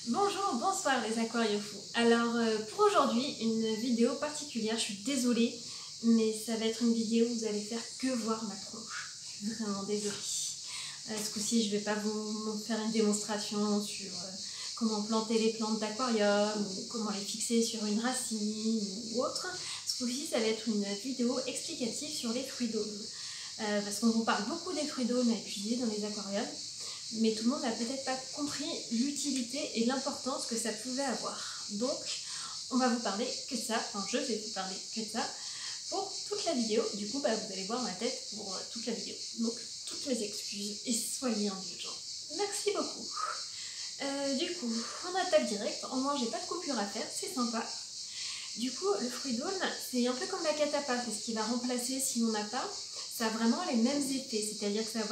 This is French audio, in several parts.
Bonjour, bonsoir les aquariophiles. Alors pour aujourd'hui, une vidéo particulière, je suis désolée, mais ça va être une vidéo où vous allez faire que voir ma tronche. Je suis vraiment désolée. Ce coup-ci, je ne vais pas vous faire une démonstration sur comment planter les plantes d'aquarium ou comment les fixer sur une racine ou autre. Ce coup-ci, ça va être une vidéo explicative sur les fruits d'aume. Parce qu'on vous parle beaucoup des fruits d'aume à utiliser dans les aquariums, mais tout le monde n'a peut-être pas compris l'utilité et l'importance que ça pouvait avoir. Donc, on va vous parler que de ça, enfin je vais vous parler que de ça pour toute la vidéo. Du coup, vous allez voir ma tête pour toute la vidéo. Donc, toutes mes excuses et soyez indulgents. Merci beaucoup. Du coup, on attaque direct. En moins, j'ai pas de coupure à faire, c'est sympa. Du coup, le fruit d'aune, c'est un peu comme la catappa, c'est ce qui va remplacer si on n'a pas. Ça a vraiment les mêmes effets, c'est-à-dire que ça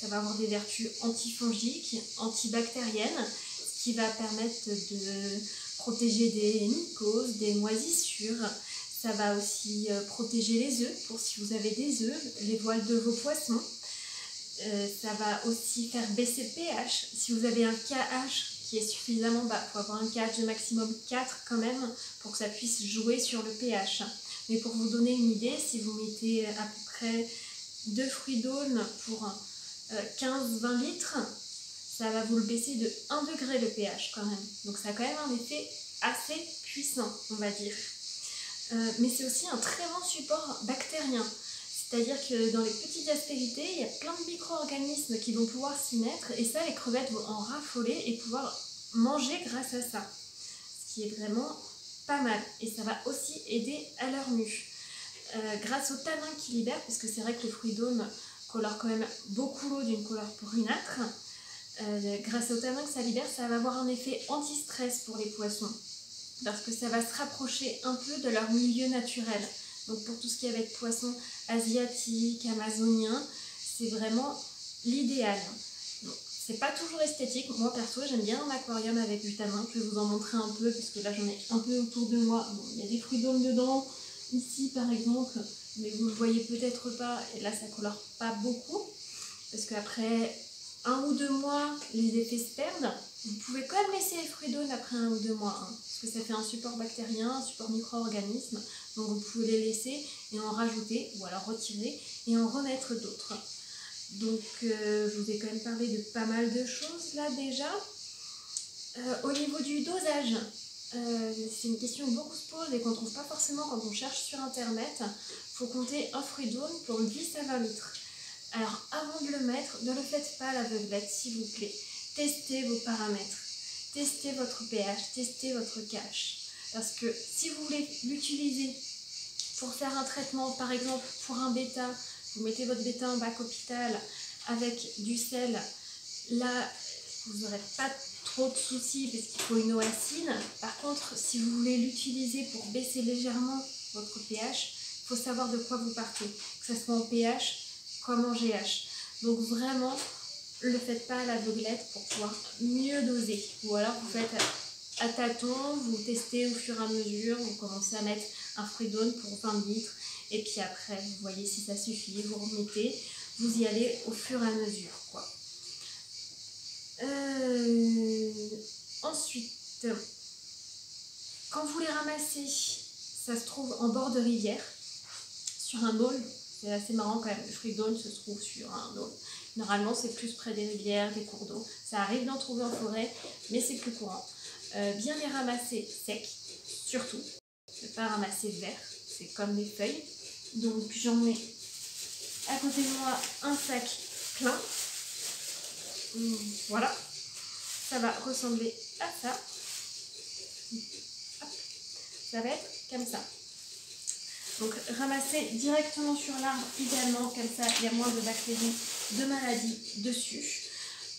va avoir des vertus antifongiques, antibactériennes, ce qui va permettre de protéger des mycoses, des moisissures. Ça va aussi protéger les œufs, pour si vous avez des œufs, les voiles de vos poissons. Ça va aussi faire baisser le pH. Si vous avez un KH qui est suffisamment bas, il faut avoir un KH de maximum 4 quand même, pour que ça puisse jouer sur le pH. Mais pour vous donner une idée, si vous mettez à peu près 2 fruits d'aune pour 15-20 litres, ça va vous le baisser de 1 degré le pH quand même. Donc ça a quand même un effet assez puissant, on va dire. Mais c'est aussi un très bon support bactérien. C'est-à-dire que dans les petites aspérités, il y a plein de micro-organismes qui vont pouvoir s'y mettre, et ça, les crevettes vont en raffoler et pouvoir manger grâce à ça. Ce qui est vraiment pas mal. Et ça va aussi aider à leur mue. Grâce au tanin qu'ils libèrent, parce que c'est vrai que le fruit d'aune colore quand même beaucoup l'eau d'une couleur brunâtre, grâce au tanin que ça libère, ça va avoir un effet anti-stress pour les poissons, parce que ça va se rapprocher un peu de leur milieu naturel. Donc pour tout ce qui va être poisson asiatique, amazonien, c'est vraiment l'idéal. C'est pas toujours esthétique. Moi perso, j'aime bien un aquarium avec du tanin. Je vais vous en montrer un peu, parce que là j'en ai un peu autour de moi. Bon, il y a des fruits d'aume dedans, ici par exemple, mais vous ne le voyez peut-être pas, et là ça colore pas beaucoup, parce qu'après 1 ou 2 mois, les effets se perdent. Vous pouvez quand même laisser les fruits d'aune après 1 ou 2 mois, parce que ça fait un support bactérien, un support micro-organisme, donc vous pouvez les laisser et en rajouter, ou alors retirer et en remettre d'autres. Donc je vous ai quand même parlé de pas mal de choses là déjà. Au niveau du dosage, c'est une question que beaucoup se posent et qu'on ne trouve pas forcément quand on cherche sur internet. Il faut compter un fruit d'aune pour 10 à 20 litres. Alors avant de le mettre, ne le faites pas à l'aveuglette s'il vous plaît. Testez vos paramètres, testez votre pH, testez votre KH. Parce que si vous voulez l'utiliser pour faire un traitement, par exemple pour un bêta, vous mettez votre bêta en bac hôpital avec du sel, là vous n'aurez pas trop de soucis parce qu'il faut une eau acide. Par contre, si vous voulez l'utiliser pour baisser légèrement votre pH, il faut savoir de quoi vous partez, que ce soit en pH comme en GH. Donc vraiment, ne le faites pas à l'aveuglette pour pouvoir mieux doser. Ou alors vous faites à tâtons, vous testez au fur et à mesure, vous commencez à mettre un fruit d'aune pour 20 litres, et puis après vous voyez si ça suffit, vous remettez, vous y allez au fur et à mesure, quoi. Ensuite, quand vous les ramassez, ça se trouve en bord de rivière, sur un aule. C'est assez marrant quand même, le fruit d'aune se trouve sur un aule. Normalement, c'est plus près des rivières, des cours d'eau. Ça arrive d'en trouver en forêt, mais c'est plus courant. Bien les ramasser secs, surtout. Ne pas ramasser vert, c'est comme les feuilles. Donc j'en mets à côté de moi un sac plein. Voilà. Ça va ressembler à ça. Hop. Ça va être comme ça. Donc ramasser directement sur l'arbre, idéalement, comme ça il y a moins de bactéries, de maladies dessus.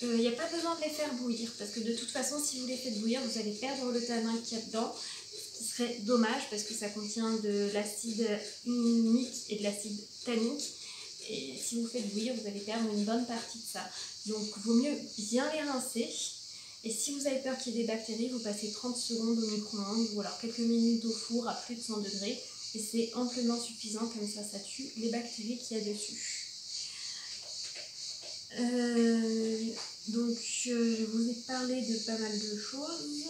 Il n'y a pas besoin de les faire bouillir, parce que de toute façon, si vous les faites bouillir, vous allez perdre le tanin qu'il y a dedans, ce qui serait dommage, parce que ça contient de l'acide humique et de l'acide tannique. Et si vous faites bouillir, vous allez perdre une bonne partie de ça. Donc il vaut mieux bien les rincer. Et si vous avez peur qu'il y ait des bactéries, vous passez 30 secondes au micro-ondes ou alors quelques minutes au four à plus de 100 degrés. Et c'est amplement suffisant, comme ça, ça tue les bactéries qu'il y a dessus. Je vous ai parlé de pas mal de choses.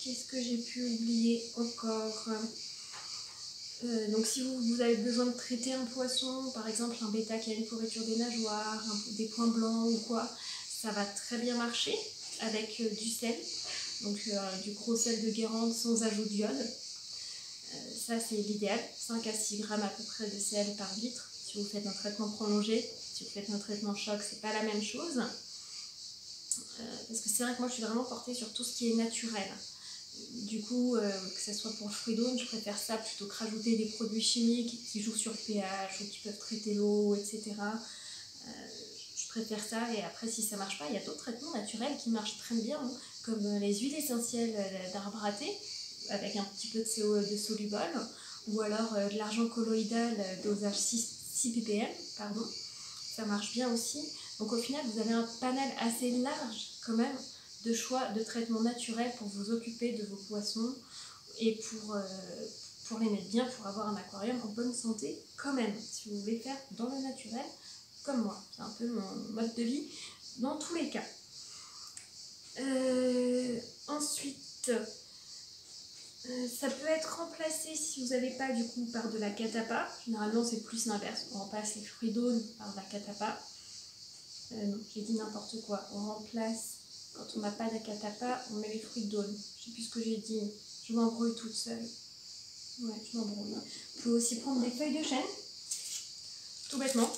Qu'est-ce que j'ai pu oublier encore? Donc si vous avez besoin de traiter un poisson, par exemple un bêta qui a une pourriture des nageoires, des points blancs ou quoi, ça va très bien marcher avec du sel, donc du gros sel de Guérande sans ajout d'iode. Ça c'est l'idéal, 5 à 6 grammes à peu près de sel par litre. Si vous faites un traitement prolongé, si vous faites un traitement choc, c'est pas la même chose. Parce que c'est vrai que moi je suis vraiment portée sur tout ce qui est naturel. Du coup, que ce soit pour le fruit d'aune, je préfère ça plutôt que rajouter des produits chimiques qui jouent sur le pH ou qui peuvent traiter l'eau, etc. Je préfère ça, et après si ça marche pas, il y a d'autres traitements naturels qui marchent très bien, hein, comme les huiles essentielles d'arbre à thé, avec un petit peu de CO2 soluble, ou alors de l'argent colloïdal dosage 6 ppm, pardon. Ça marche bien aussi. Donc au final, vous avez un panel assez large quand même de choix de traitements naturels pour vous occuper de vos poissons et pour les mettre bien, pour avoir un aquarium en bonne santé quand même, si vous voulez faire dans le naturel comme moi. C'est un peu mon mode de vie dans tous les cas. Ensuite, ça peut être remplacé si vous n'avez pas du coup par de la catapa. Généralement c'est plus l'inverse, on remplace les fruits d'aune par de la catapa. Non, j'ai dit n'importe quoi. On remplace, quand on n'a pas de catapa, on met les fruits d'aune. Je sais plus ce que j'ai dit, je m'embrouille toute seule. Ouais, je m'embrouille. Vous pouvez aussi prendre des feuilles de chêne, tout bêtement.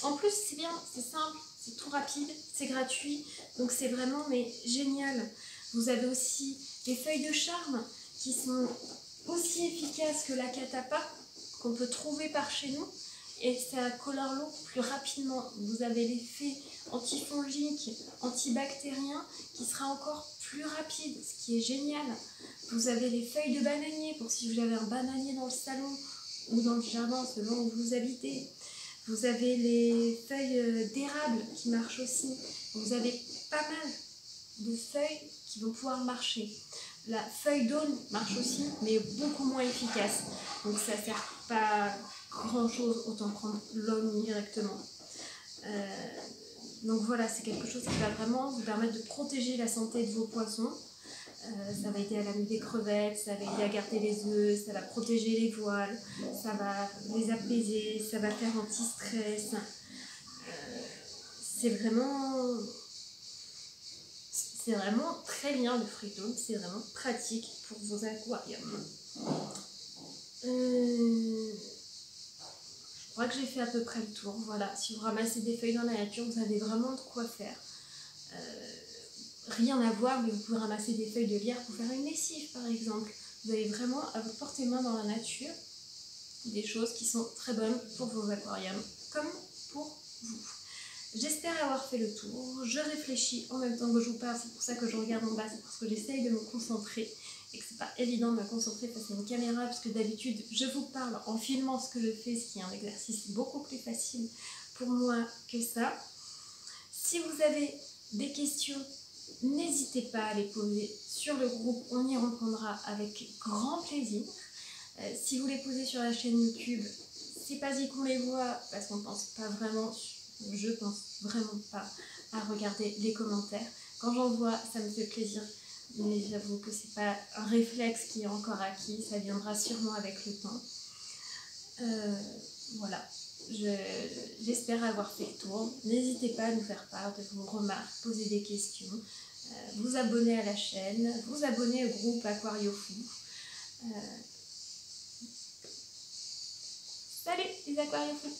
En plus c'est bien, c'est simple, c'est tout rapide, c'est gratuit, donc c'est vraiment mais génial. Vous avez aussi les feuilles de charme qui sont aussi efficaces que la catapa, qu'on peut trouver par chez nous, et ça colore l'eau plus rapidement. Vous avez l'effet antifongique, antibactérien qui sera encore plus rapide, ce qui est génial. Vous avez les feuilles de bananier pour si vous avez un bananier dans le salon ou dans le jardin selon où vous habitez. Vous avez les feuilles d'érable qui marchent aussi. Vous avez pas mal de feuilles qui vont pouvoir marcher. La feuille d'aune marche aussi, mais beaucoup moins efficace. Donc ça ne sert pas grand chose, autant prendre l'aune directement. Donc voilà, c'est quelque chose qui va vraiment vous permettre de protéger la santé de vos poissons. Ça va aider à la nuit des crevettes, ça va aider à garder les œufs, ça va protéger les voiles, ça va les apaiser, ça va faire anti-stress. C'est vraiment très bien le fruit d'aune, c'est vraiment pratique pour vos aquariums. Je crois que j'ai fait à peu près le tour. Voilà, si vous ramassez des feuilles dans la nature, vous avez vraiment de quoi faire. Rien à voir, mais vous pouvez ramasser des feuilles de lierre pour faire une lessive par exemple. Vous avez vraiment à votre portée de main dans la nature des choses qui sont très bonnes pour vos aquariums, comme pour vous. J'espère avoir fait le tour. Je réfléchis en même temps que je vous parle, c'est pour ça que je regarde en bas, c'est parce que j'essaye de me concentrer et que c'est pas évident de me concentrer face à une caméra, parce que d'habitude je vous parle en filmant ce que je fais, ce qui est un exercice beaucoup plus facile pour moi que ça. Si vous avez des questions, n'hésitez pas à les poser sur le groupe, on y répondra avec grand plaisir. Si vous les posez sur la chaîne YouTube, c'est pas dit qu'on les voit, parce qu'on pense pas vraiment, je pense vraiment pas à regarder les commentaires. Quand j'en vois, ça me fait plaisir, mais j'avoue que c'est pas un réflexe qui est encore acquis, ça viendra sûrement avec le temps. Voilà, j'espère avoir fait le tour. N'hésitez pas à nous faire part de vos remarques, poser des questions, vous abonner à la chaîne, vous abonner au groupe AquarioFou. Salut les aquariophiles!